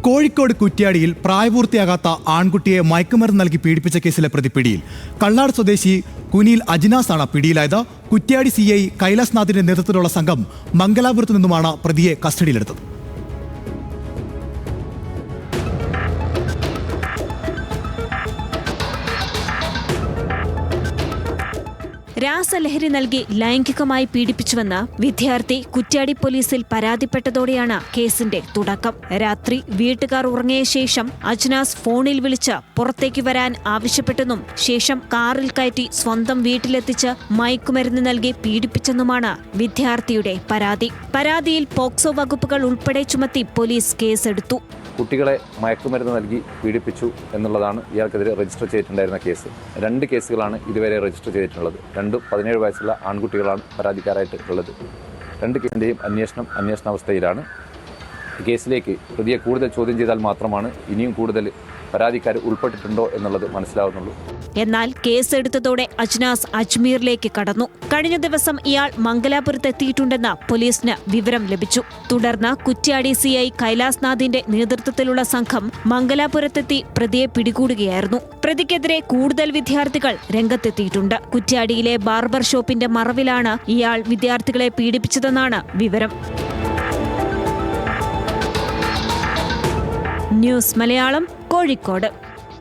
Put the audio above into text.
കോഴിക്കോട് കുറ്റ്യാടിയിൽ പ്രായപൂർത്തിയാകാത്ത ആൺകുട്ടിയെ മയക്കുമരുന്ന് നൽകി പീഡിപ്പിച്ച കേസിലെ പ്രതി പിടിയിൽ. കള്ളാട് സ്വദേശി കുനിയിൽ അജിനാസാണ് പിടിയിലായത്. കുറ്റ്യാടി CI കൈലാസ്നാഥിന്റെ നേതൃത്വത്തിലുള്ള സംഘം മംഗലാപുരത്തു നിന്നുമാണ് പ്രതിയെ കസ്റ്റഡിയിലെടുത്തത്. രാസലഹരി നൽകി ലൈംഗികമായി പീഡിപ്പിച്ചുവെന്ന് വിദ്യാർത്ഥി കുറ്റ്യാടി പോലീസിൽ പരാതിപ്പെട്ടതോടെയാണ് കേസിന്റെ തുടക്കം. രാത്രി വീട്ടുകാർ ഉറങ്ങിയ ശേഷം അജ്നാസ് ഫോണിൽ വിളിച്ച് പുറത്തേക്ക് വരാൻ ആവശ്യപ്പെട്ടെന്നും ശേഷം കാറിൽ കയറ്റി സ്വന്തം വീട്ടിലെത്തിച്ച് മയക്കുമരുന്ന് നൽകി പീഡിപ്പിച്ചെന്നുമാണ് വിദ്യാർത്ഥിയുടെ പരാതി. പരാതിയിൽ പോക്സോ വകുപ്പുകൾ ഉൾപ്പെടെ ചുമത്തി പോലീസ് കേസെടുത്തു. കുട്ടികളെ മയക്കുമരുന്ന് നൽകി പീഡിപ്പിച്ചു എന്നുള്ളതാണ് ഇയാൾക്കെതിരെ രജിസ്റ്റർ ചെയ്തിട്ടുണ്ടായിരുന്ന കേസ്. 2 കേസുകളാണ് ഇതുവരെ രജിസ്റ്റർ ചെയ്തിട്ടുള്ളത്. 17 വയസ്സുള്ള ആൺകുട്ടികളാണ് പരാതിക്കാരായിട്ട് ഉള്ളത്. 2 കേസിൻ്റെയും അന്വേഷണാവസ്ഥയിലാണ്. കേസിലേക്ക് പ്രതിയെ കൂടുതൽ ചോദ്യം ചെയ്താൽ മാത്രമാണ് ഇനിയും കൂടുതൽ പരാതിക്കാർ ഉൾപ്പെട്ടിട്ടുണ്ടോ എന്നുള്ളത് മനസ്സിലാവുന്നുള്ളൂ. എന്നാൽ കേസെടുത്തതോടെ അജ്നാസ് അജ്മീറിലേക്ക് കടന്നു. കഴിഞ്ഞ ദിവസം ഇയാൾ മംഗലാപുരത്തെത്തിയിട്ടുണ്ടെന്ന് പോലീസിന് വിവരം ലഭിച്ചു. തുടർന്ന് കുറ്റ്യാടി CI കൈലാസ്നാഥിന്റെ നേതൃത്വത്തിലുള്ള സംഘം മംഗലാപുരത്തെത്തി പ്രതിയെ പിടികൂടുകയായിരുന്നു. പ്രതിക്കെതിരെ കൂടുതൽ വിദ്യാർത്ഥികൾ രംഗത്തെത്തിയിട്ടുണ്ട്. കുറ്റ്യാടിയിലെ ബാർബർ ഷോപ്പിന്റെ മറവിലാണ് ഇയാൾ വിദ്യാർത്ഥികളെ പീഡിപ്പിച്ചതെന്നാണ് വിവരം. ന്യൂസ് മലയാളം, കോഴിക്കോട്.